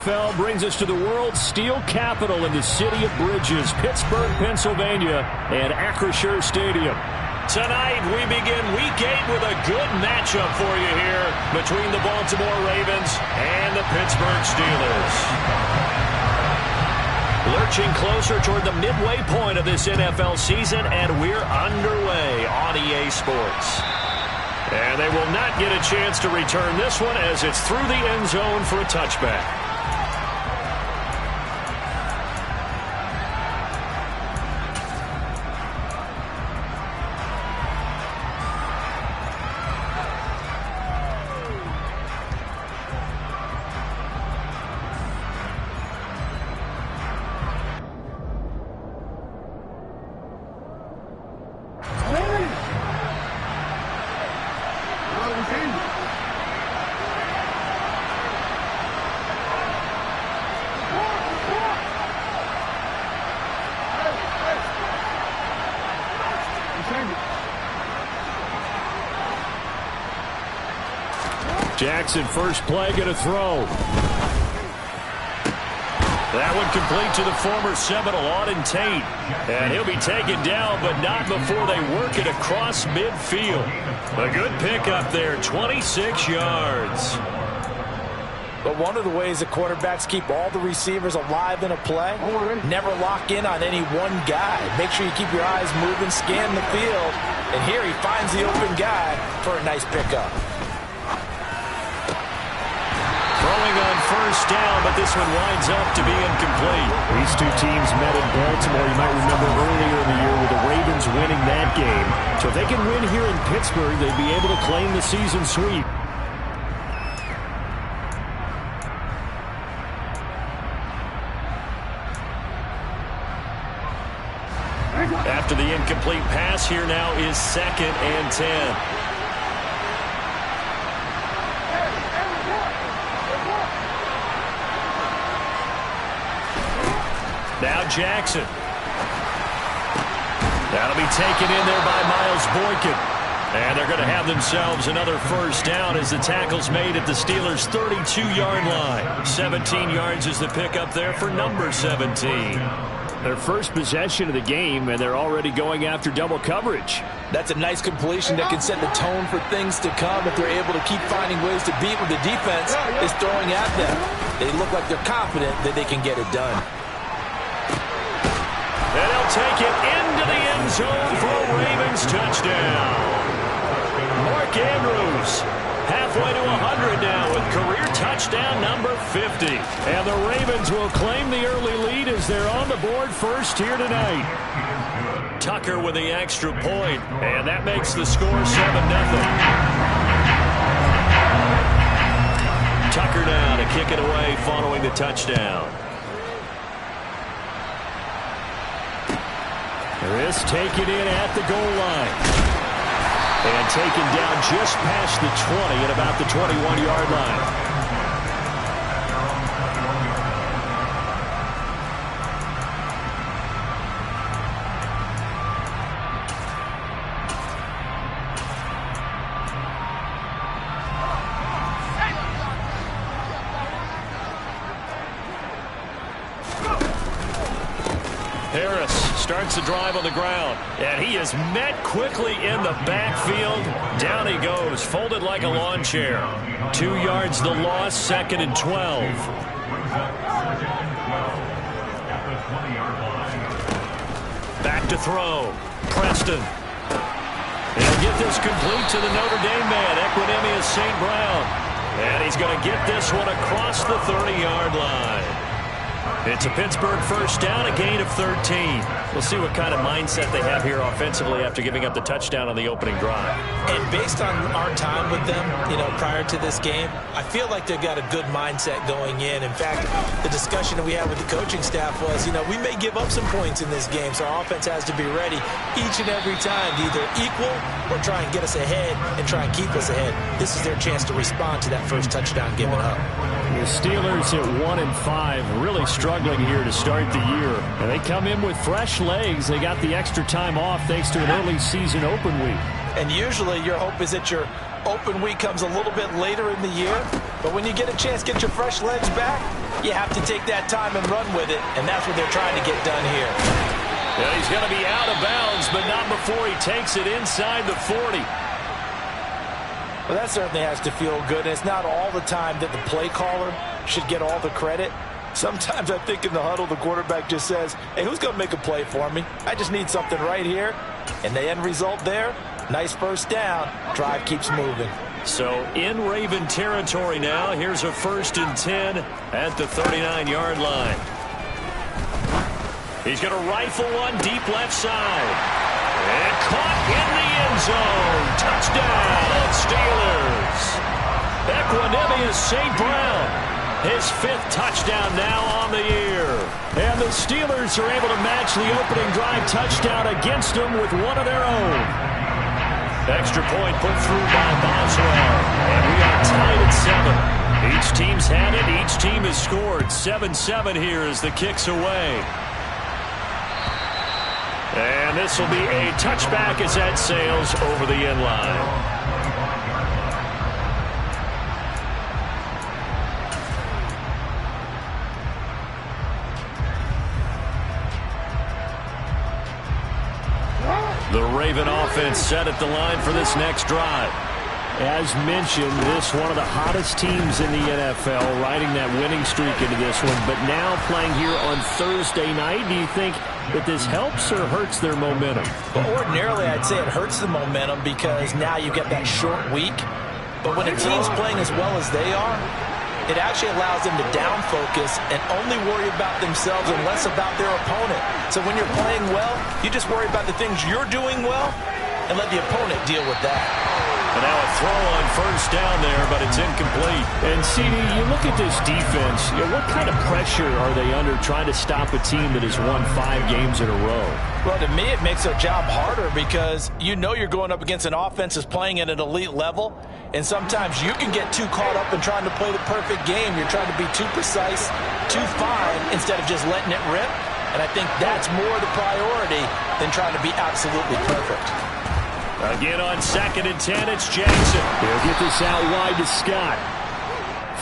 NFL brings us to the world's steel capital in the city of bridges, Pittsburgh, Pennsylvania, and Acrisure Stadium. Tonight, we begin Week 8 with a good matchup for you here between the Baltimore Ravens and the Pittsburgh Steelers. Lurching closer toward the midway point of this NFL season, and we're underway on EA Sports. And they will not get a chance to return this one as it's through the end zone for a touchback. Jackson, first play, going to throw. That one complete to the former Seminole, Auden Tate. And he'll be taken down, but not before they work it across midfield. A good pickup there, 26 yards. But one of the ways that quarterbacks keep all the receivers alive in a play, never lock in on any one guy. Make sure you keep your eyes moving, scan the field. And here he finds the open guy for a nice pickup. Throwing on first down, but this one winds up to be incomplete. These two teams met in Baltimore, you might remember earlier in the year, with the Ravens winning that game. So if they can win here in Pittsburgh, they'd be able to claim the season sweep. After the incomplete pass, here now is 2nd and 10. Now Jackson. That'll be taken in there by Miles Boykin. And they're going to have themselves another first down as the tackle's made at the Steelers' 32-yard line. 17 yards is the pickup there for number 17. Their first possession of the game, and they're already going after double coverage. That's a nice completion that can set the tone for things to come if they're able to keep finding ways to beat what the defense is throwing at them. They look like they're confident that they can get it done. And he'll take it into the end zone for a Ravens touchdown. Mark Andrews halfway to 100 now with career touchdown number 50. And the Ravens will claim the early lead as they're on the board first here tonight. Tucker with the extra point, and that makes the score 7-0. Tucker now to kick it away following the touchdown. This taken in at the goal line. And taken down just past the 20 at about the 21-yard line. Harris starts the drive on the ground, and he is met quickly in the backfield. Down he goes, folded like a lawn chair. 2 yards the loss, 2nd and 12. Back to throw. Preston. He'll get this complete to the Notre Dame man, Equanimeous St. Brown. And he's going to get this one across the 30-yard line. It's a Pittsburgh first down, a gain of 13. We'll see what kind of mindset they have here offensively after giving up the touchdown on the opening drive. And based on our time with them, prior to this game, I feel like they've got a good mindset going in. In fact, the discussion that we had with the coaching staff was, we may give up some points in this game, so our offense has to be ready each and every time to either equal or try and get us ahead and try and keep us ahead. This is their chance to respond to that first touchdown given up. The Steelers at 1-5, really struggling here to start the year. And they come in with fresh legs. They got the extra time off thanks to an early season open week. And usually your hope is that your open week comes a little bit later in the year. But when you get a chance to get your fresh legs back, you have to take that time and run with it, and that's what they're trying to get done here. Yeah, he's going to be out of bounds, but not before he takes it inside the 40. Well, that certainly has to feel good. And it's not all the time that the play caller should get all the credit. Sometimes I think in the huddle, the quarterback just says, hey, who's going to make a play for me? I just need something right here. And the end result there, nice first down. Drive keeps moving. So in Raven territory now, here's a 1st and 10 at the 39-yard line. He's going to rifle one deep left side. And caught in the end zone. Touchdown, Steelers. Equanimeous St. Brown, his 5th touchdown now on the year. And the Steelers are able to match the opening drive touchdown against them with one of their own. Extra point put through by Boswell. And we are tied at 7. Each team's had it. Each team has scored. 7-7 here as the kick's away. And this will be a touchback as that sails over the end line. The Raven offense set at the line for this next drive. As mentioned, this one of the hottest teams in the NFL, riding that winning streak into this one, but now playing here on Thursday night. Do you think that this helps or hurts their momentum? Well, ordinarily, I'd say it hurts the momentum because now you get that short week. But when a team's playing as well as they are, it actually allows them to down focus and only worry about themselves and less about their opponent. So when you're playing well, you just worry about the things you're doing well and let the opponent deal with that. And now a throw on 1st down there, but it's incomplete. And, CD, you look at this defense, what kind of pressure are they under trying to stop a team that has won 5 games in a row? Well, to me, it makes their job harder because you know you're going up against an offense that's playing at an elite level, and sometimes you can get too caught up in trying to play the perfect game. You're trying to be too precise, too fine, instead of just letting it rip. And I think that's more the priority than trying to be absolutely perfect. Again on 2nd and 10, it's Jackson. He'll get this out wide to Scott.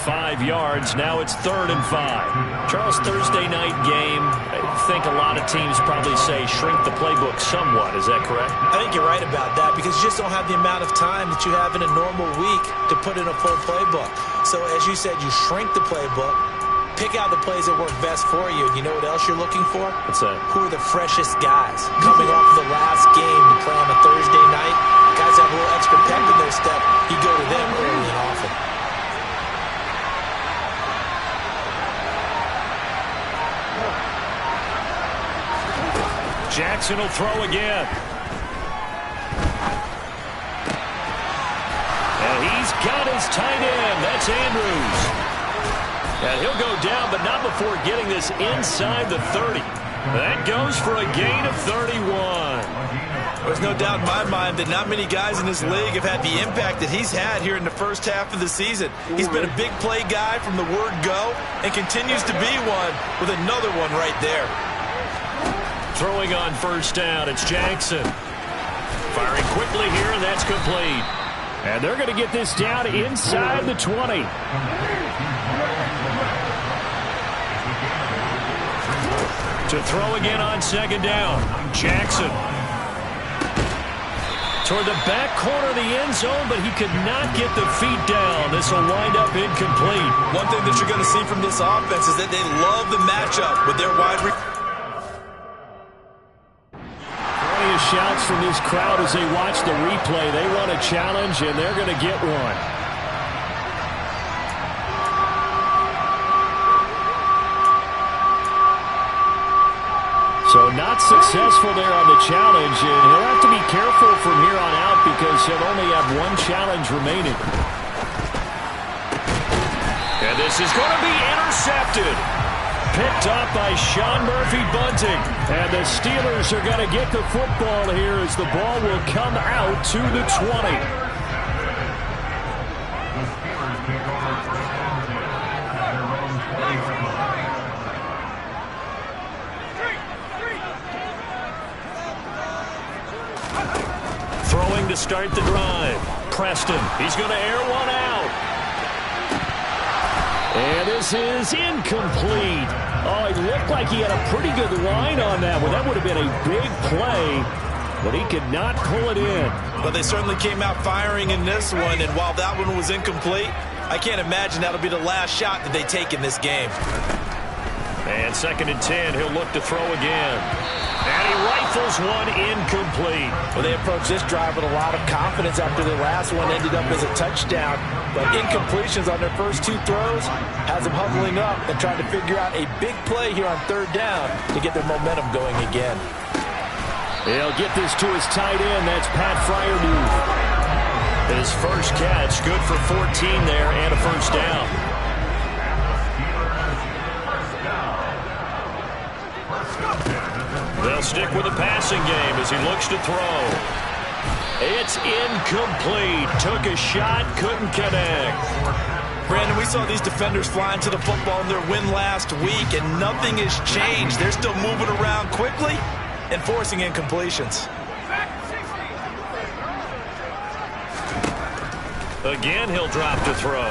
5 yards, now it's 3rd and 5. Charles, Thursday night game, I think a lot of teams probably say shrink the playbook somewhat. Is that correct? I think you're right about that because you just don't have the amount of time that you have in a normal week to put in a full playbook. So as you said, you shrink the playbook, pick out the plays that work best for you. And you know what else you're looking for? What's that? Who are the freshest guys coming off the last game to play on a Thursday night? Guys have a little extra pep in their step. You go to them early and often. Jackson will throw again. And he's got his tight end. That's Andrews. And he'll go down, but not before getting this inside the 30. That goes for a gain of 31. There's no doubt in my mind that not many guys in this league have had the impact that he's had here in the first half of the season. He's been a big play guy from the word go and continues to be one with another one right there. Throwing on 1st down, it's Jackson. Firing quickly here, and that's complete. And they're going to get this down inside the 20. To throw again on 2nd down, Jackson. Toward the back corner of the end zone, but he could not get the feet down. This will wind up incomplete. One thing that you're going to see from this offense is that they love the matchup with their wide receiver. Shouts from this crowd as they watch the replay. They want a challenge, and they're going to get one. So not successful there on the challenge, and he'll have to be careful from here on out because he'll only have one challenge remaining. And this is going to be intercepted. Picked up by Sean Murphy-Bunting. And the Steelers are going to get the football here as the ball will come out to the 20. Throwing to start the drive. Preston, he's going to air one out. And this is incomplete. Oh, it looked like he had a pretty good line on that one. That would have been a big play, but he could not pull it in. Well, they certainly came out firing in this one, and while that one was incomplete, I can't imagine that'll be the last shot that they take in this game. And 2nd and 10, he'll look to throw again. And he rifles one incomplete. Well, they approached this drive with a lot of confidence after their last one ended up as a touchdown. But incompletions on their first 2 throws has them huddling up and trying to figure out a big play here on 3rd down to get their momentum going again. He'll get this to his tight end. That's Pat Freiermuth. His first catch, good for 14 there and a first down. They'll stick with the passing game as he looks to throw. It's incomplete. Took a shot, couldn't connect. Brandon, we saw these defenders flying to the football in their win last week, and nothing has changed. They're still moving around quickly and forcing incompletions. Again, he'll drop to throw.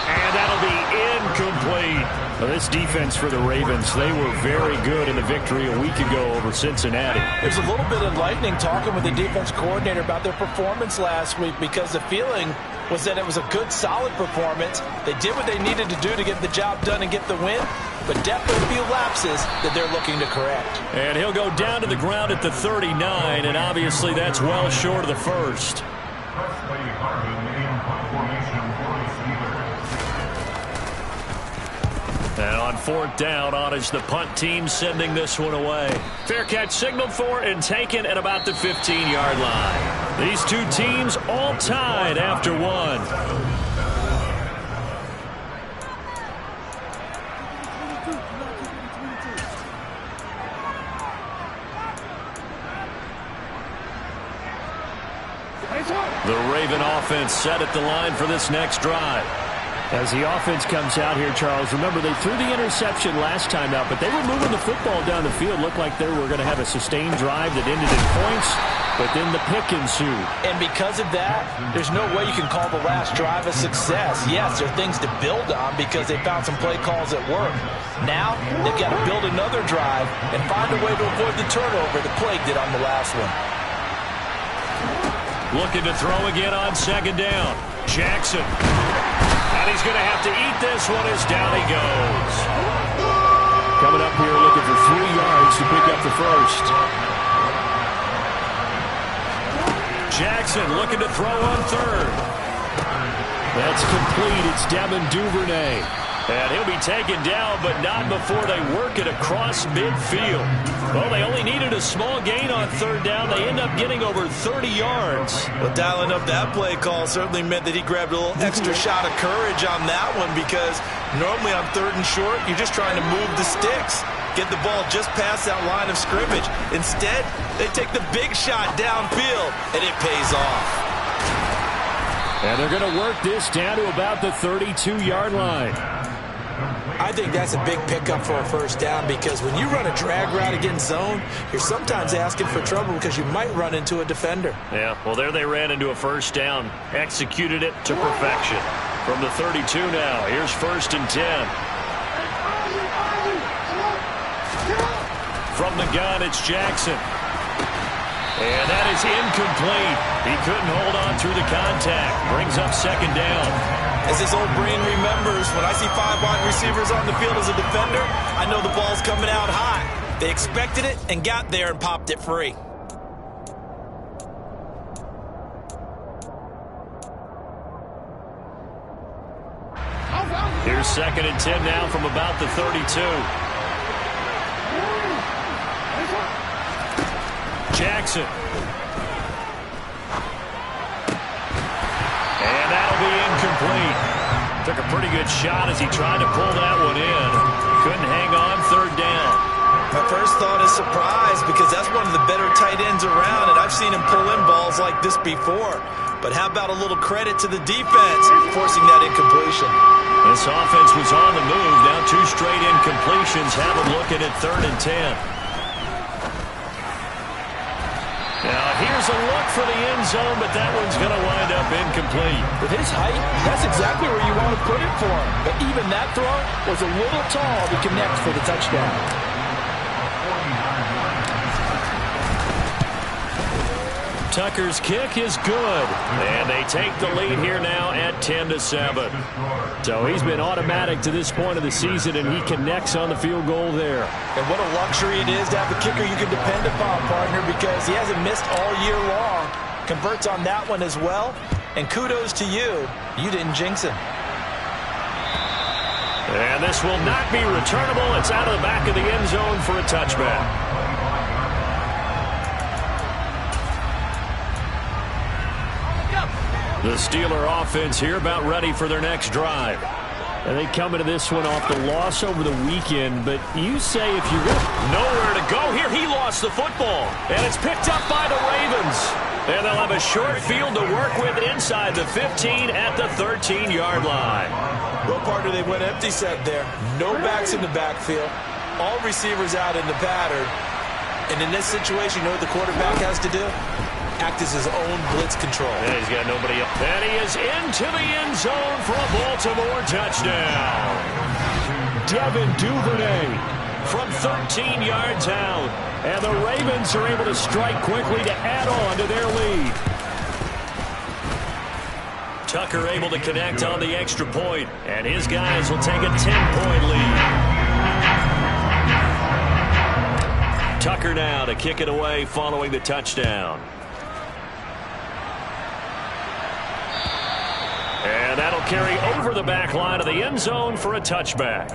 And that'll be incomplete. Well, this defense for the Ravens, they were very good in the victory a week ago over Cincinnati. There's a little bit enlightening talking with the defense coordinator about their performance last week, because the feeling was that it was a good, solid performance. They did what they needed to do to get the job done and get the win, but definitely a few lapses that they're looking to correct. And he'll go down to the ground at the 39, and obviously that's well short of the first. And on 4th down, on is the punt team sending this one away. Fair catch signaled for and taken at about the 15-yard line. These two teams all tied after one. The Raven offense set at the line for this next drive. As the offense comes out here, Charles, remember they threw the interception last time out, but they were moving the football down the field. Looked like they were going to have a sustained drive that ended in points, but then the pick ensued. And because of that, there's no way you can call the last drive a success. Yes, there are things to build on because they found some play calls that work. Now, they've got to build another drive and find a way to avoid the turnover that plagued it on the last one. Looking to throw again on 2nd down. Jackson. And he's going to have to eat this one as down he goes. Coming up here looking for 3 yards to pick up the first. Jackson looking to throw on 3rd. That's complete. It's Devin Duvernay. And he'll be taken down, but not before they work it across midfield. Well, they only needed a small gain on 3rd down. They end up getting over 30 yards. Well, dialing up that play call certainly meant that he grabbed a little extra shot of courage on that one, because normally on 3rd and short, you're just trying to move the sticks, get the ball just past that line of scrimmage. Instead, they take the big shot downfield, and it pays off. And they're going to work this down to about the 32-yard line. I think that's a big pickup for a first down, because when you run a drag route against zone, you're sometimes asking for trouble because you might run into a defender. Yeah, well, there they ran into a first down. Executed it to perfection. From the 32 now, here's 1st and 10. From the gun, it's Jackson. And that is incomplete. He couldn't hold on through the contact. Brings up 2nd down. As his old brain remembers, when I see 5 wide receivers on the field as a defender, I know the ball's coming out high. They expected it and got there and popped it free. Here's 2nd and 10 now from about the 32. Jackson. And that'll be incomplete. Took a pretty good shot as he tried to pull that one in. Couldn't hang on 3rd down. My first thought is surprise, because that's one of the better tight ends around, and I've seen him pull in balls like this before. But how about a little credit to the defense forcing that incompletion? This offense was on the move. Now 2 straight incompletions have them looking at 3rd and 10. Now here Here's a look for the end zone, but that one's going to wind up incomplete. With his height, that's exactly where you want to put it for him. But even that throw was a little tall to connect for the touchdown. Tucker's kick is good. And they take the lead here now at 10-7. So he's been automatic to this point of the season, and he connects on the field goal there. And what a luxury it is to have a kicker you can depend upon, partner, because he hasn't missed all year long. Converts on that one as well. And kudos to you. You didn't jinx him. And this will not be returnable. It's out of the back of the end zone for a touchback. The Steeler offense here about ready for their next drive. And they come into this one off the loss over the weekend, but you say if you're nowhere to go here, he lost the football. And it's picked up by the Ravens. And they'll have a short field to work with inside the 15 at the 13-yard line. Well, partner, they went empty set there. No backs in the backfield. All receivers out in the pattern. And in this situation, you know what the quarterback has to do? Act as his own blitz control. Yeah, he's got nobody up. And he is into the end zone for a Baltimore touchdown. Devin Duvernay from 13 yards out. And the Ravens are able to strike quickly to add on to their lead. Tucker able to connect on the extra point, and his guys will take a 10-point lead. Tucker now to kick it away following the touchdown. And that'll carry over the back line of the end zone for a touchback.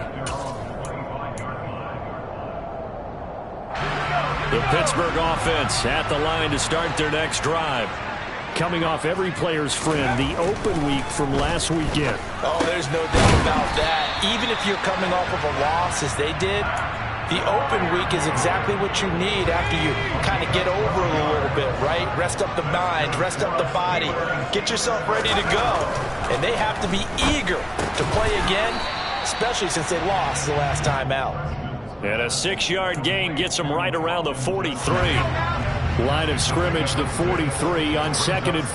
The Pittsburgh offense at the line to start their next drive. Coming off every player's friend, the open week from last weekend. Oh, there's no doubt about that. Even if you're coming off of a loss as they did, the open week is exactly what you need after you kind of get over it a little bit, right? Rest up the mind, rest up the body, get yourself ready to go. And they have to be eager to play again, especially since they lost the last time out. And a 6-yard gain gets them right around the 43. Line of scrimmage, the 43 on 2nd and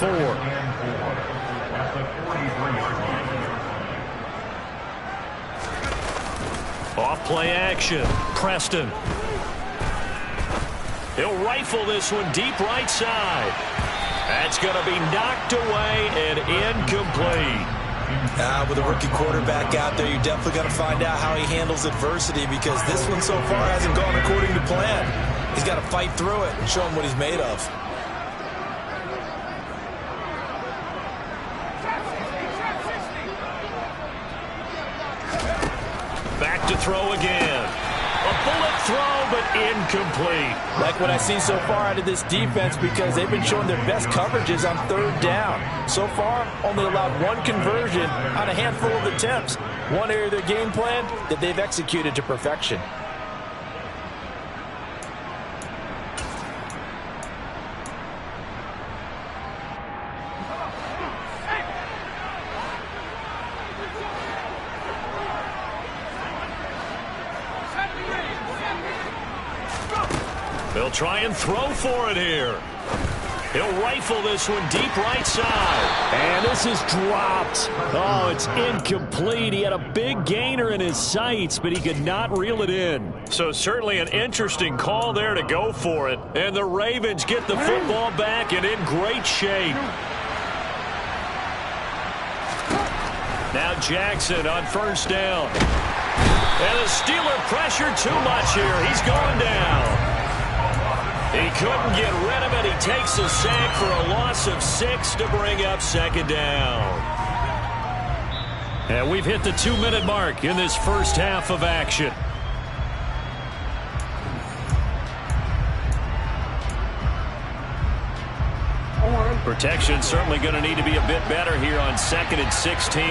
4. Off play action. Preston. He'll rifle this one deep right side. That's going to be knocked away and incomplete. With a rookie quarterback out there, you're definitely going to find out how he handles adversity, because this one so far hasn't gone according to plan. He's got to fight through it and show him what he's made of. Back to throw again. A bullet throw, but incomplete. Like what I've seen so far out of this defense, because they've been showing their best coverages on 3rd down. So far, only allowed one conversion on a handful of attempts. One area of their game plan that they've executed to perfection. They'll try and throw for it here. He'll rifle this one deep right side. And this is dropped. Oh, it's incomplete. He had a big gainer in his sights, but he could not reel it in. So certainly an interesting call there to go for it. And the Ravens get the football back and in great shape. Now Jackson on 1st down. And the Steeler pressure too much here. He's going down. He couldn't get rid of it. He takes a sack for a loss of 6 to bring up 2nd down. And we've hit the 2-minute mark in this first half of action. Protection certainly going to need to be a bit better here on 2nd and 16.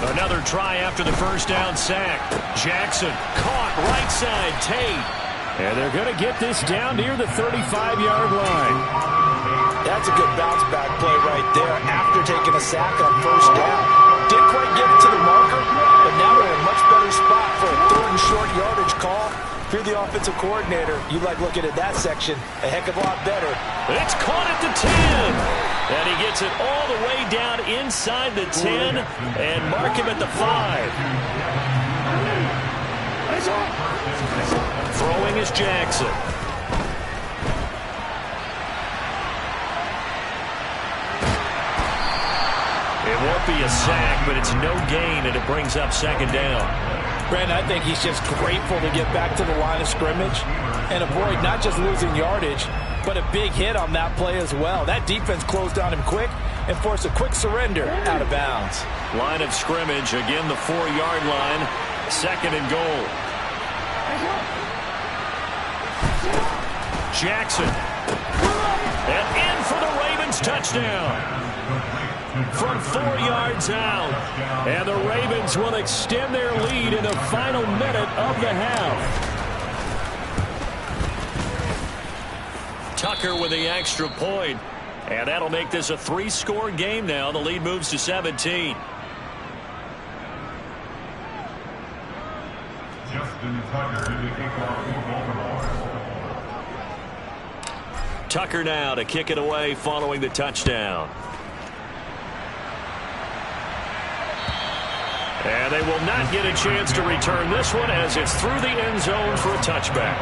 Another try after the 1st down sack. Jackson caught right side Tate. And they're going to get this down near the 35-yard line. That's a good bounce back play right there after taking a sack on 1st down. Didn't quite get it to the marker, but now they're in a much better spot for a 3rd and short yardage call. If you're the offensive coordinator, you like looking at that section a heck of a lot better. It's caught at the 10. And he gets it all the way down inside the 10 and mark him at the 5. Throwing is Jackson. It won't be a sack, but it's no gain, and it brings up 2nd down. Brandon, I think he's just grateful to get back to the line of scrimmage and avoid not just losing yardage, but a big hit on that play as well. That defense closed on him quick and forced a quick surrender out of bounds. Line of scrimmage, again the 4-yard line, 2nd and goal. Jackson. And in for the Ravens touchdown. From 4 yards out. And the Ravens will extend their lead in the final minute of the half. Tucker with the extra point. And that'll make this a 3-score game now. The lead moves to 17. Tucker now to kick it away following the touchdown. And they will not get a chance to return this one as it's through the end zone for a touchback.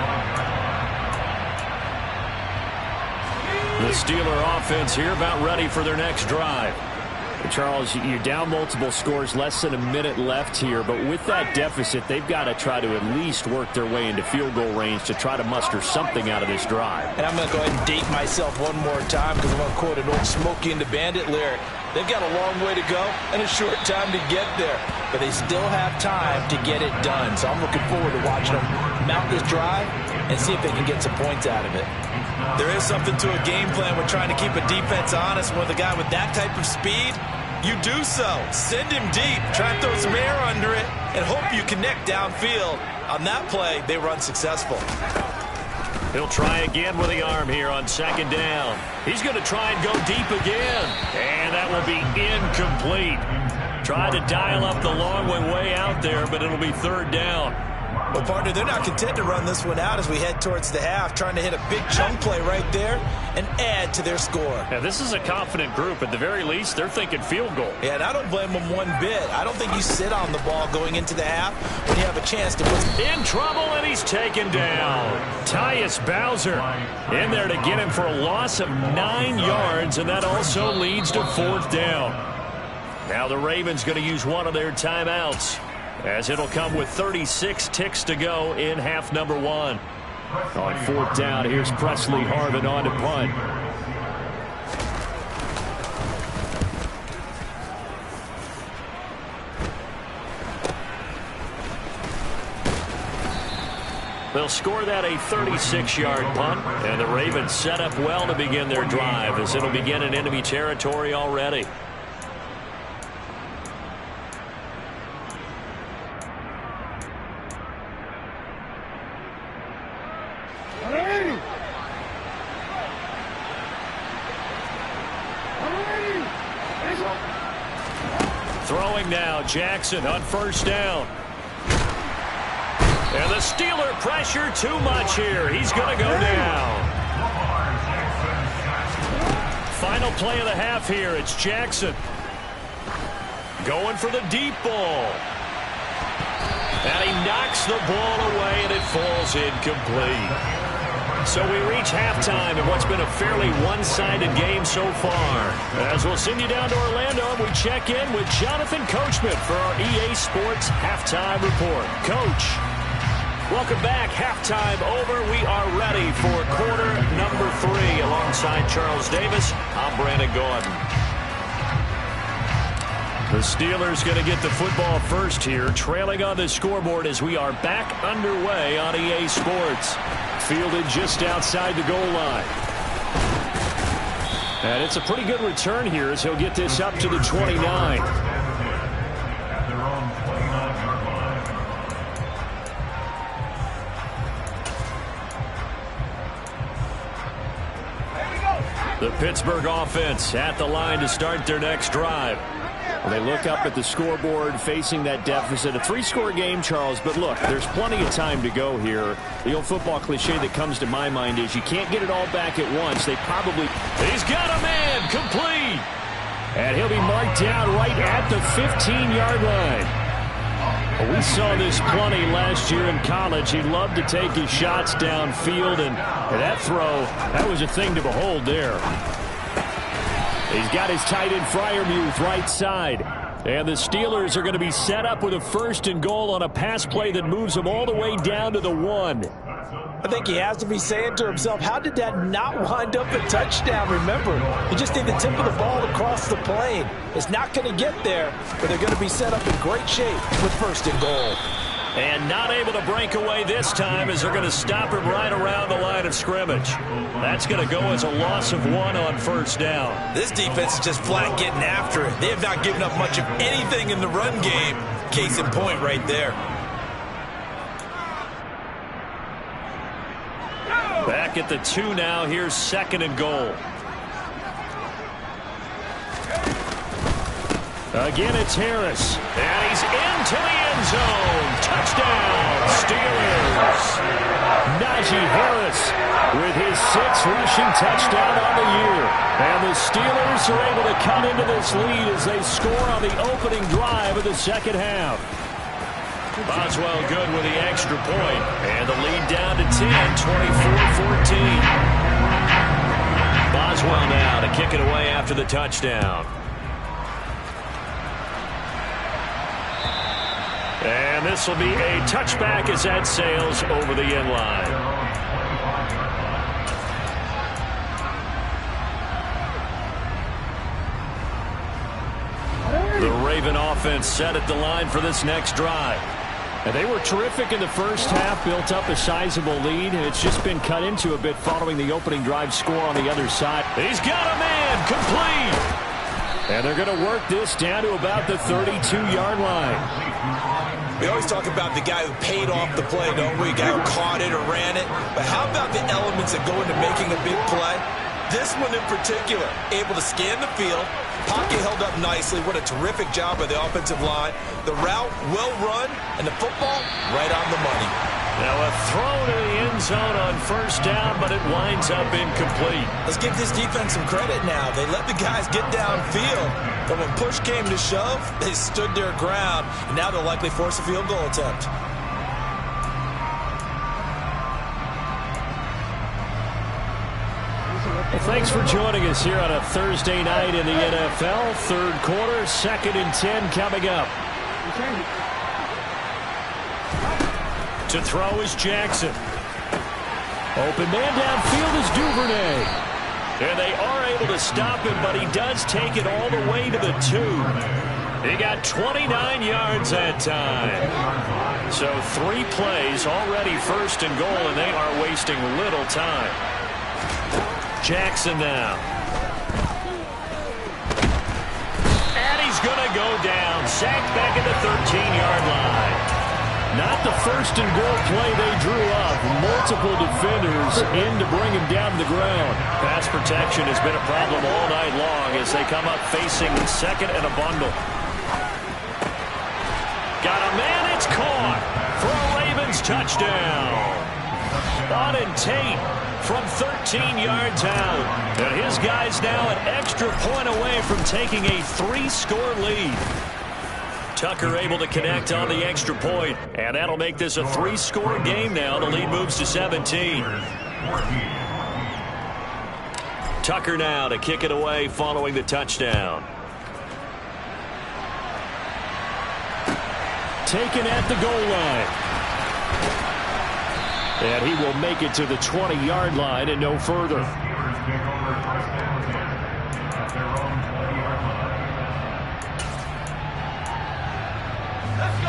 The Steeler offense here about ready for their next drive. Charles, you're down multiple scores, less than a minute left here, but with that deficit, they've got to try to at least work their way into field goal range to try to muster something out of this drive. And I'm going to go ahead and date myself one more time because I'm going to quote an old Smokey and the Bandit lyric. They've got a long way to go and a short time to get there, but they still have time to get it done. So I'm looking forward to watching them mount this drive and see if they can get some points out of it. There is something to a game plan with trying to keep a defense honest. With a guy with that type of speed, you do so. Send him deep, try and throw some air under it, and hope you connect downfield. On that play, they run successful. He'll try again with the arm here on 2nd down. He's going to try and go deep again. And that will be incomplete. Tried to dial up the long way out there, but it'll be 3rd down. Well, partner, they're not content to run this one out as we head towards the half, trying to hit a big chunk play right there and add to their score. Now, this is a confident group. At the very least, they're thinking field goal. Yeah, and I don't blame them one bit. I don't think you sit on the ball going into the half when you have a chance to put... In trouble, and he's taken down. Tyus Bowser in there to get him for a loss of 9 yards, and that also leads to 4th down. Now the Ravens going to use one of their timeouts, as it'll come with 36 ticks to go in half number 1. On 4th down, here's Presley Harvin on to punt. They'll score that a 36-yard punt, and the Ravens set up well to begin their drive as it'll begin in enemy territory already. Throwing now, Jackson on 1st down. And the Steeler pressure too much here. He's going to go down. Final play of the half here. It's Jackson going for the deep ball. And he knocks the ball away, and it falls incomplete. So we reach halftime in what's been a fairly one-sided game so far. As we'll send you down to Orlando, we check in with Jonathan Coachman for our EA Sports Halftime Report. Coach, welcome back. Halftime over. We are ready for quarter number 3. Alongside Charles Davis, I'm Brandon Gaudin. The Steelers going to get the football first here, trailing on the scoreboard as we are back underway on EA Sports. Fielded just outside the goal line. And it's a pretty good return here as he'll get this up to the 29. The Pittsburgh offense at the line to start their next drive. They look up at the scoreboard facing that deficit. A 3-score game, Charles, but look, there's plenty of time to go here. The old football cliche that comes to my mind is you can't get it all back at once. They probably... He's got a man, complete. And he'll be marked down right at the 15-yard line. We saw this plenty last year in college. He loved to take his shots downfield, and that throw, that was a thing to behold there. He's got his tight end Freiermuth right side. And the Steelers are going to be set up with a 1st and goal on a pass play that moves them all the way down to the 1. I think he has to be saying to himself, how did that not wind up a touchdown? Remember, you just need the tip of the ball across the plane. It's not going to get there, but they're going to be set up in great shape with 1st and goal. And not able to break away this time as they're going to stop him right around the line of scrimmage. That's going to go as a loss of 1 on 1st down. This defense is just flat getting after it. They have not given up much of anything in the run game. Case in point right there. Back at the 2 now. Here's 2nd and goal. Again, it's Harris. And he's into the end zone. Touchdown, Steelers. Najee Harris with his 6th rushing touchdown on the year. And the Steelers are able to cut into this lead as they score on the opening drive of the 2nd half. Boswell good with the extra point. And the lead down to 10, 24-14. Boswell now to kick it away after the touchdown. And this will be a touchback as that sails over the end line. The Raven offense set at the line for this next drive. And they were terrific in the first half, built up a sizable lead. It's just been cut into a bit following the opening drive score on the other side. He's got a man, complete. And they're going to work this down to about the 32-yard line. We always talk about the guy who paid off the play, don't we? The guy who caught it or ran it. But how about the elements that go into making a big play? This one in particular, able to scan the field. Pocket held up nicely. What a terrific job by the offensive line. The route, well run, and the football, right on the money. Now a throw to the end zone on 1st down, but it winds up incomplete. Let's give this defense some credit now. They let the guys get downfield, but when push came to shove, they stood their ground, and now they'll likely force a field goal attempt. Well, thanks for joining us here on a Thursday night in the NFL. 3rd quarter, 2nd and 10 coming up. To throw is Jackson. Open man downfield is Duvernay. And they are able to stop him, but he does take it all the way to the 2. He got 29 yards that time. So 3 plays, already 1st and goal, and they are wasting little time. Jackson now. And he's going to go down. Sacked back at the 13-yard line. Not the 1st and goal play they drew up. Multiple defenders in to bring him down to the ground. Pass protection has been a problem all night long as they come up facing 2nd and a bundle. Got a man, it's caught for a Ravens touchdown. Auden Tate from 13 yards out. And his guys now an extra point away from taking a 3-score lead. Tucker able to connect on the extra point, and that'll make this a 3-score game now. The lead moves to 17. Tucker now to kick it away following the touchdown. Taken at the goal line. And he will make it to the 20-yard line and no further.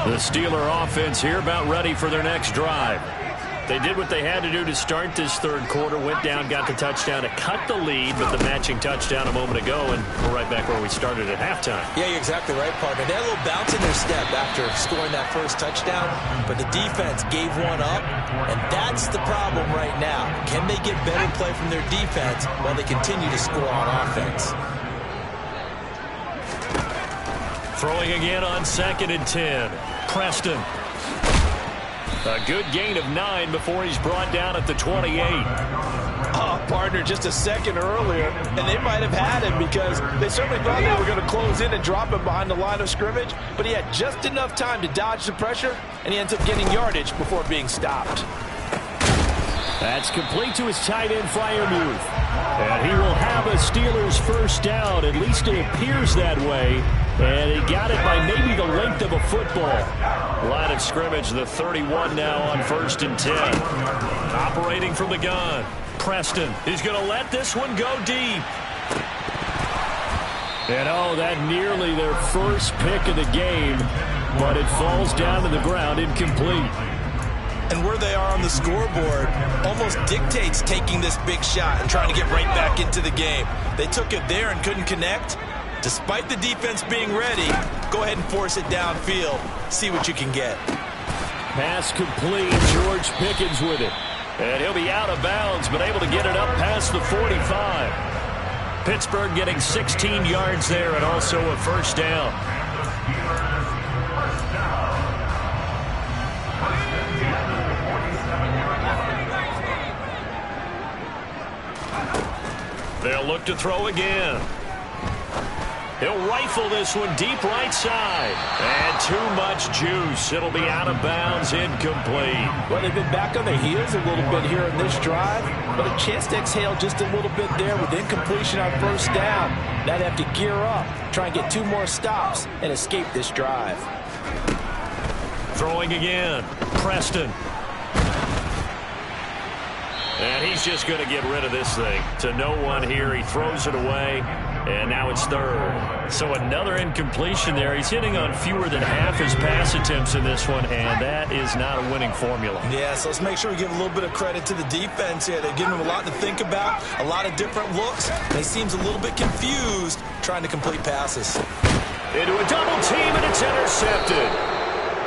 The Steeler offense here about ready for their next drive. They did what they had to do to start this 3rd quarter. Went down, got the touchdown to cut the lead, but the matching touchdown a moment ago, and we're right back where we started at halftime. Yeah, you're exactly right, partner. They had a little bounce in their step after scoring that 1st touchdown, but the defense gave one up, and that's the problem right now. Can they get better play from their defense while they continue to score on offense? Throwing again on 2nd and 10. Preston. A good gain of 9 before he's brought down at the 28. Partner, just a second earlier, and they might have had him because they certainly thought they were going to close in and drop him behind the line of scrimmage, but he had just enough time to dodge the pressure, and he ends up getting yardage before being stopped. That's complete to his tight end, Freiermuth. And he will have a Steelers first down. At least it appears that way. And he got it by maybe the length of a football. Line of scrimmage, the 31 now on 1st and 10. Operating from the gun. Preston. He's going to let this one go deep. And oh, that nearly their first pick of the game. But it falls down to the ground, incomplete. And where they are on the scoreboard almost dictates taking this big shot and trying to get right back into the game. They took it there and couldn't connect. Despite the defense being ready, go ahead and force it downfield. See what you can get. Pass complete. George Pickens with it. And he'll be out of bounds, but able to get it up past the 45. Pittsburgh getting 16 yards there and also a first down. They'll look to throw again. He'll rifle this one deep right side. And too much juice. It'll be out of bounds, incomplete. Well, they've been back on their heels a little bit here in this drive, but a chance to exhale just a little bit there with incompletion on first down. Now they have to gear up, try and get 2 more stops, and escape this drive. Throwing again. Preston. And he's just going to get rid of this thing. To no one here. He throws it away. And now it's 3rd. So another incompletion there. He's hitting on fewer than half his pass attempts in this one, and that is not a winning formula. Yeah, so let's make sure we give a little bit of credit to the defense here. They're giving him a lot to think about, a lot of different looks, and he seems a little bit confused trying to complete passes. Into a double team, and it's intercepted.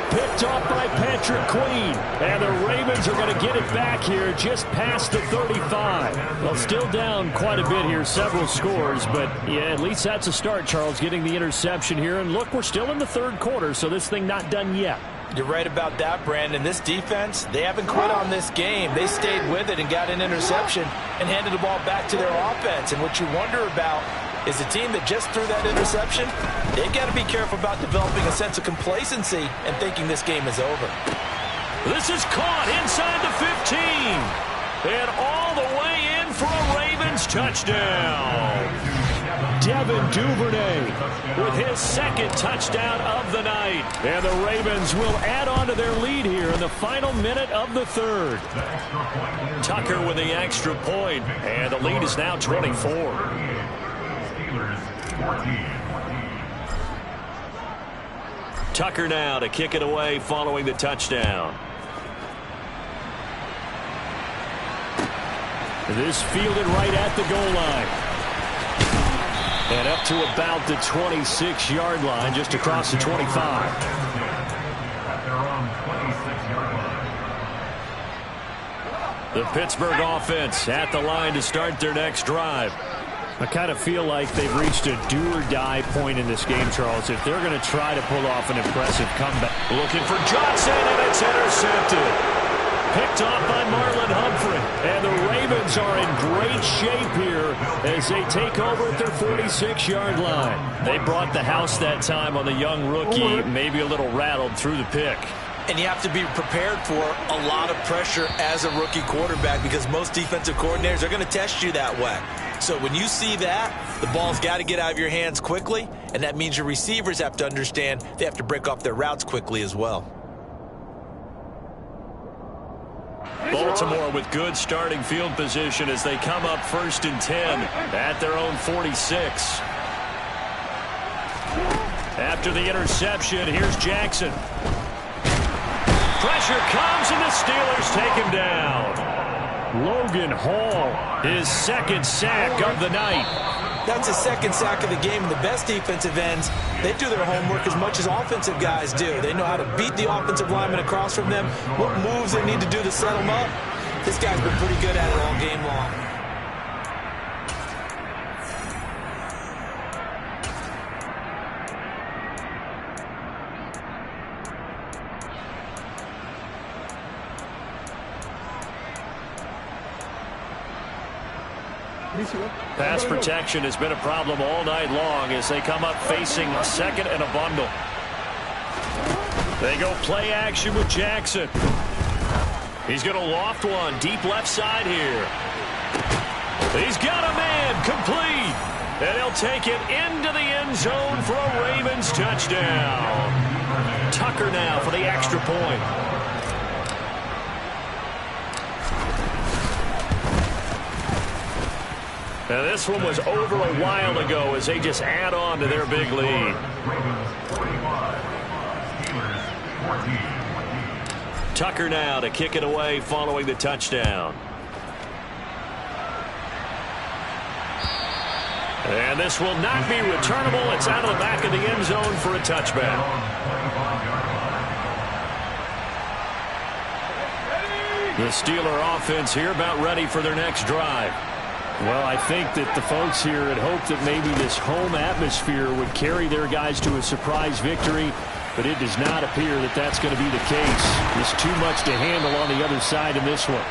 Picked off by Patrick Queen. And the Ravens are going to get it back here just past the 35. Well, still down quite a bit here, several scores. But, yeah, at least that's a start, Charles, getting the interception here. And, look, we're still in the 3rd quarter, so this thing not done yet. You're right about that, Brandon. This defense, they haven't quit on this game. They stayed with it and got an interception and handed the ball back to their offense. And what you wonder about is a team that just threw that interception, they've got to be careful about developing a sense of complacency and thinking this game is over. This is caught inside the 15. And all the way in for a Ravens touchdown. Devin Duvernay with his 2nd touchdown of the night. And the Ravens will add on to their lead here in the final minute of the 3rd. Tucker with the extra point, and the lead is now 24. Tucker now to kick it away following the touchdown. This fielded right at the goal line. And up to about the 26-yard line, just across the 25. The Pittsburgh offense at the line to start their next drive. I kind of feel like they've reached a do-or-die point in this game, Charles, if they're going to try to pull off an impressive comeback. Looking for Johnson, and it's intercepted. Picked off by Marlon Humphrey. And the Ravens are in great shape here as they take over at their 46-yard line. They brought the house that time on the young rookie, maybe a little rattled through the pick. And you have to be prepared for a lot of pressure as a rookie quarterback because most defensive coordinators are going to test you that way. So when you see that, the ball's got to get out of your hands quickly, and that means your receivers have to understand they have to break off their routes quickly as well. Baltimore with good starting field position as they come up 1st and 10 at their own 46. After the interception, here's Jackson. Pressure comes, and the Steelers take him down. Logan Hall, his 2nd sack of the night. That's his 2nd sack of the game, and the best defensive ends, they do their homework as much as offensive guys do. They know how to beat the offensive lineman across from them, what moves they need to do to set them up. This guy's been pretty good at it all game long. Pass protection has been a problem all night long as they come up facing second and a bundle. They go play action with Jackson. He's going to loft one deep left side here. He's got a man complete. And he'll take it into the end zone for a Ravens touchdown. Tucker now for the extra point. Now this one was over a while ago as they just add on to their big lead. Tucker now to kick it away following the touchdown. And this will not be returnable. It's out of the back of the end zone for a touchback. The Steeler offense here about ready for their next drive. Well, I think that the folks here had hoped that maybe this home atmosphere would carry their guys to a surprise victory, but it does not appear that that's going to be the case. There's too much to handle on the other side in this one.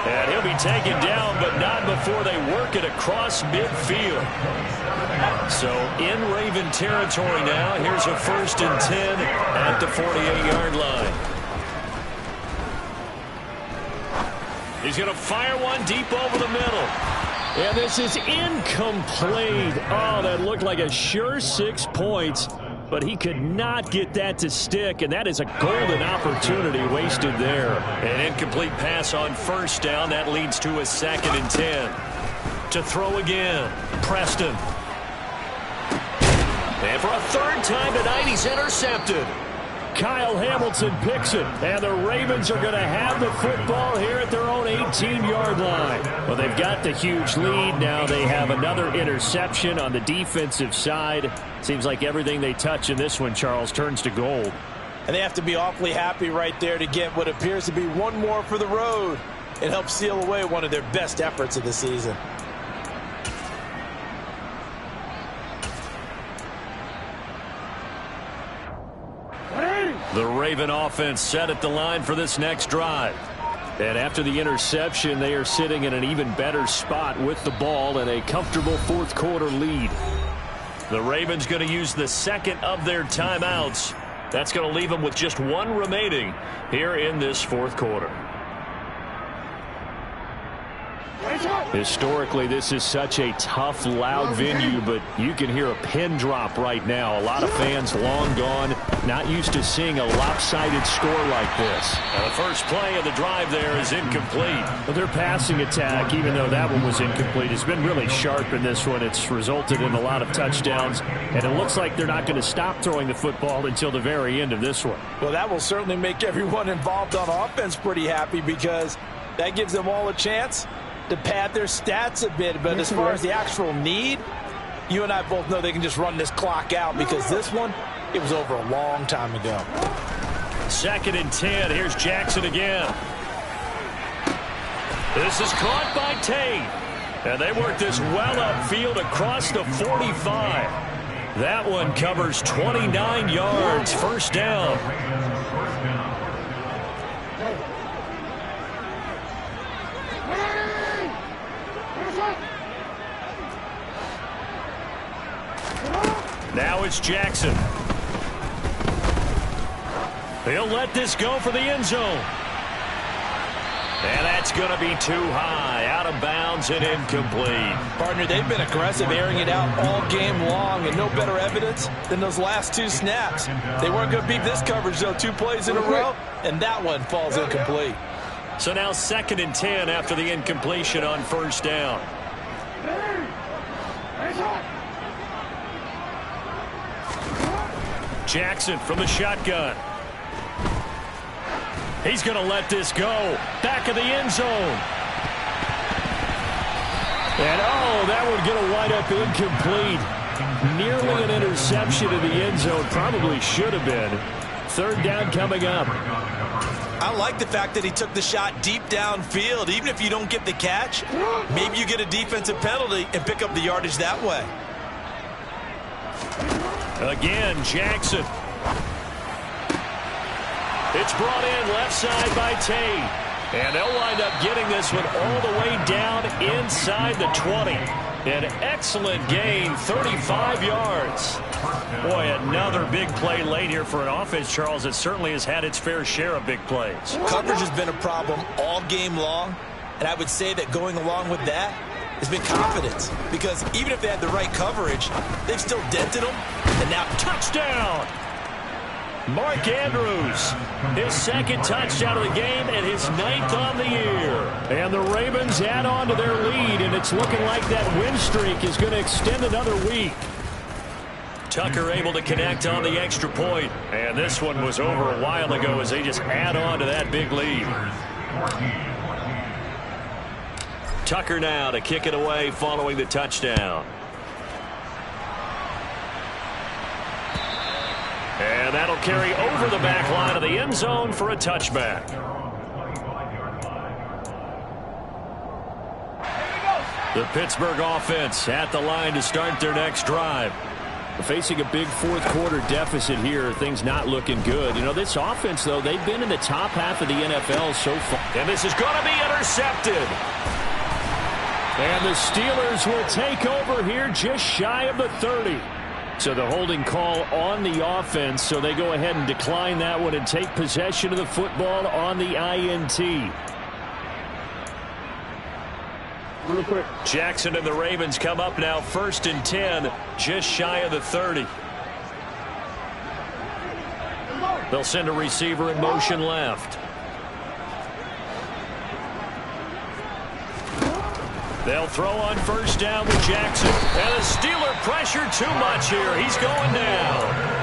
And he'll be taken down, but not before they work it across midfield. So in Raven territory now. Here's a 1st and 10 at the 48-yard line. He's going to fire one deep over the middle. And this is incomplete. Oh, that looked like a sure 6 points. But he could not get that to stick, and that is a golden opportunity wasted there. An incomplete pass on 1st down. That leads to a 2nd and 10. To throw again, Preston. And for a 3rd time tonight, he's intercepted. Kyle Hamilton picks it, and the Ravens are going to have the football here at their own 18-yard line. Well, they've got the huge lead. Now they have another interception on the defensive side. Seems like everything they touch in this one, Charles, turns to gold. And they have to be awfully happy right there to get what appears to be one more for the road. It helps seal away one of their best efforts of the season. The Raven offense set at the line for this next drive. And after the interception, they are sitting in an even better spot with the ball and a comfortable 4th quarter lead. The Ravens going to use the 2nd of their timeouts. That's going to leave them with just 1 remaining here in this 4th quarter. Historically, this is such a tough, loud venue, but you can hear a pin drop right now. A lot of fans long gone, not used to seeing a lopsided score like this. And the first play of the drive there is incomplete. But their passing attack, even though that one was incomplete, has been really sharp in this one. It's resulted in a lot of touchdowns, and it looks like they're not going to stop throwing the football until the very end of this one. Well, that will certainly make everyone involved on offense pretty happy because that gives them all a chance to pad their stats a bit. But as far as the actual need, you and I both know they can just run this clock out because this one, it was over a long time ago. 2nd and 10. Here's Jackson again. This is caught by Tate. And they work this well upfield across the 45. That one covers 29 yards. 1st down. Now it's Jackson. He'll let this go for the end zone. And that's going to be too high, out of bounds and incomplete. Partner, they've been aggressive, airing it out all game long, and no better evidence than those last 2 snaps. They weren't going to beat this coverage, though, 2 plays in a row, and that one falls incomplete. So now 2nd and 10 after the incompletion on 1st down. Jackson from the shotgun. He's going to let this go. Back of the end zone. And, oh, that would get a wind up incomplete. Nearly an interception in the end zone. Probably should have been. 3rd down coming up. I like the fact that he took the shot deep downfield. Even if you don't get the catch, maybe you get a defensive penalty and pick up the yardage that way. Again, Jackson. It's brought in left side by Tate. And they'll wind up getting this one all the way down inside the 20. An excellent gain, 35 yards. Boy, another big play late here for an offense, Charles, that certainly has had its fair share of big plays. Coverage has been a problem all game long, and I would say that going along with that has been confidence. Because even if they had the right coverage, they've still dented them, and now touchdown! Mark Andrews, his second touchdown of the game and his 9th on the year. And the Ravens add on to their lead, and it's looking like that win streak is going to extend another week. Tucker able to connect on the extra point. And this one was over a while ago as they just add on to that big lead. Tucker now to kick it away following the touchdown. And that'll carry over the back line of the end zone for a touchback. The Pittsburgh offense at the line to start their next drive. Facing a big fourth quarter deficit here, things not looking good. You know, this offense, though, they've been in the top half of the NFL so far. And this is going to be intercepted. And the Steelers will take over here just shy of the 30. So the holding call on the offense, so they go ahead and decline that one and take possession of the football on the INT. Real quick. Jackson and the Ravens come up now 1st and 10, just shy of the 30. They'll send a receiver in motion left. They'll throw on first down with Jackson. And the Steeler pressure too much here. He's going down.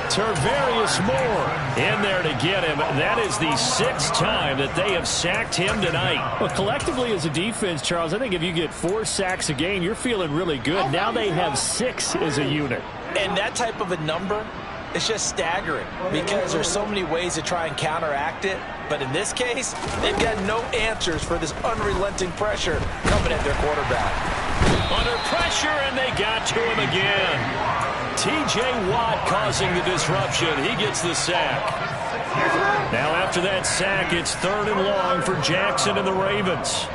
Tarvarius Moore in there to get him. That is the 6th time that they have sacked him tonight. Well, collectively as a defense, Charles, I think if you get 4 sacks a game, you're feeling really good. Now they have 6 as a unit. And that type of a number, it's just staggering because there's so many ways to try and counteract it. But in this case, they've got no answers for this unrelenting pressure coming at their quarterback. Under pressure, and they got to him again. T.J. Watt causing the disruption. He gets the sack. Now after that sack, it's 3rd and long for Jackson and the Ravens.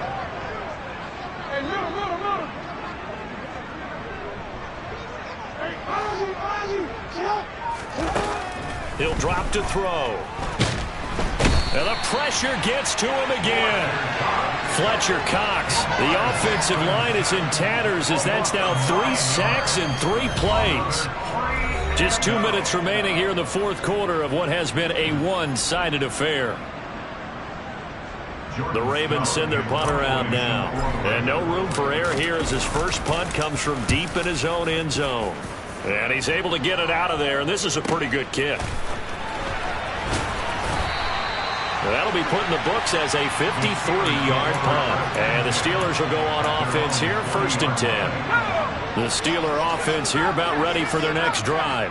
He'll drop to throw. And the pressure gets to him again. Fletcher Cox. The offensive line is in tatters as that's now 3 sacks in 3 plays. Just 2 minutes remaining here in the fourth quarter of what has been a one-sided affair. The Ravens send their punter out now. And no room for error here as his first punt comes from deep in his own end zone. And he's able to get it out of there, and this is a pretty good kick. That'll be put in the books as a 53-yard punt. And the Steelers will go on offense here, 1st and 10. The Steeler offense here about ready for their next drive.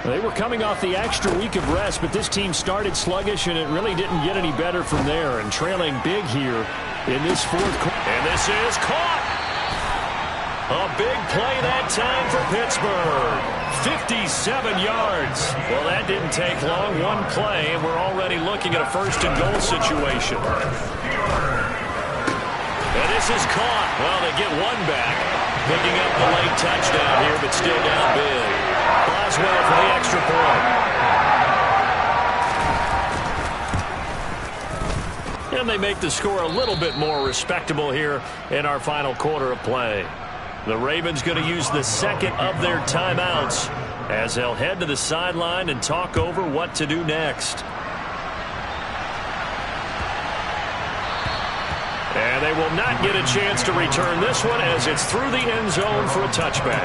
They were coming off the extra week of rest, but this team started sluggish, and it really didn't get any better from there. And trailing big here in this fourth quarter. And this is caught. A big play that time for Pittsburgh. 57 yards. Well, that didn't take long. One play, and we're already looking at a 1st and goal situation. And this is caught. Well, they get one back. Picking up the late touchdown here, but still down big. Boswell for the extra point. And they make the score a little bit more respectable here in our final quarter of play. The Ravens going to use the 2nd of their timeouts as they'll head to the sideline and talk over what to do next. And they will not get a chance to return this one as it's through the end zone for a touchback.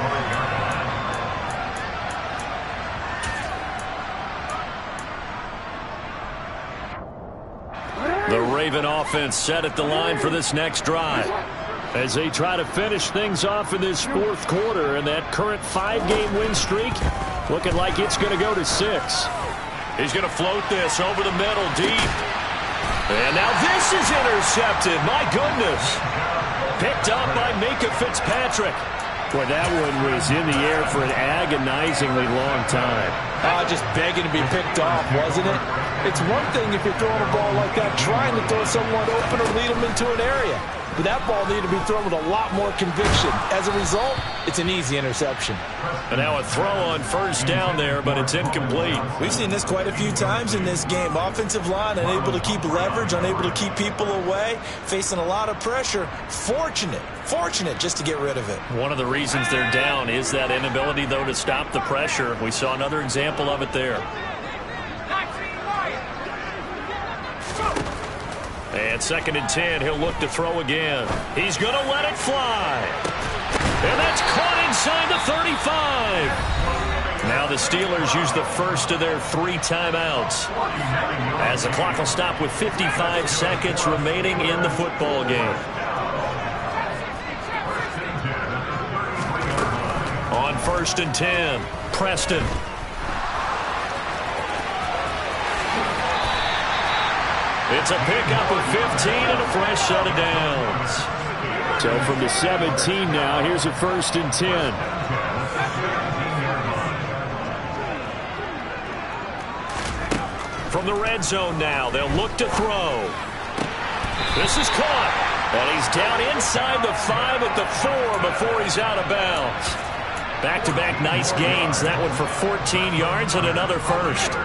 The Raven offense set at the line for this next drive as they try to finish things off in this fourth quarter, and that current 5-game win streak looking like it's going to go to 6. He's going to float this over the middle deep. And now this is intercepted. My goodness. Picked up by Minkah Fitzpatrick. Boy, that one was in the air for an agonizingly long time. Just begging to be picked off, wasn't it? It's one thing if you're throwing a ball like that, trying to throw someone open or lead them into an area. But that ball needed to be thrown with a lot more conviction. As a result, it's an easy interception. And now a throw on first down there, but it's incomplete. We've seen this quite a few times in this game. Offensive line unable to keep leverage, unable to keep people away, facing a lot of pressure. Fortunate just to get rid of it. One of the reasons they're down is that inability, though, to stop the pressure. We saw another example of it there. And 2nd and 10, he'll look to throw again. He's going to let it fly. And that's caught inside the 35. Now the Steelers use the first of their 3 timeouts, as the clock will stop with 55 seconds remaining in the football game. On 1st and 10, Preston. It's a pickup of 15 and a fresh set of downs. So from the 17 now, here's a 1st and 10. From the red zone now, they'll look to throw. This is caught. And he's down inside the 5 at the 4 before he's out of bounds. Back-to-back nice gains. That one for 14 yards and another first.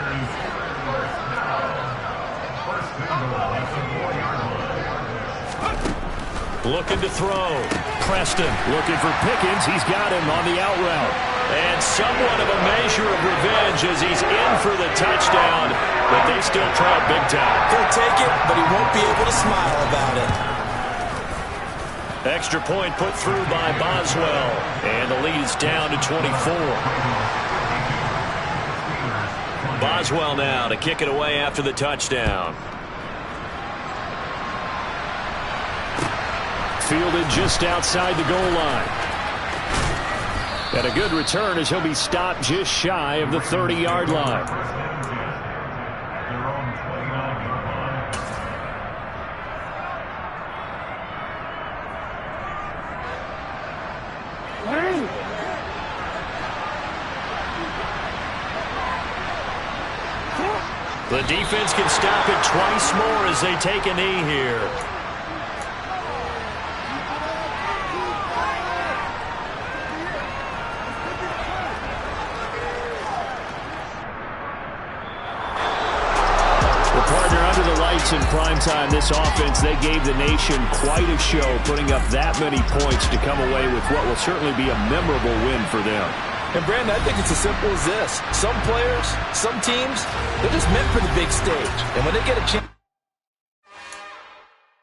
Looking to throw. Preston looking for Pickens. He's got him on the out route. And somewhat of a measure of revenge as he's in for the touchdown, but they still trail big time. He'll take it, but he won't be able to smile about it. Extra point put through by Boswell, and the lead is down to 24. Boswell now to kick it away after the touchdown. Fielded just outside the goal line. And a good return as he'll be stopped just shy of the 30-yard line. The defense can stop it twice more as they take a knee here. In prime time, this offense, they gave the nation quite a show, putting up that many points to come away with what will certainly be a memorable win for them. And, Brandon, I think it's as simple as this. Some players, some teams, they're just meant for the big stage. And when they get a chance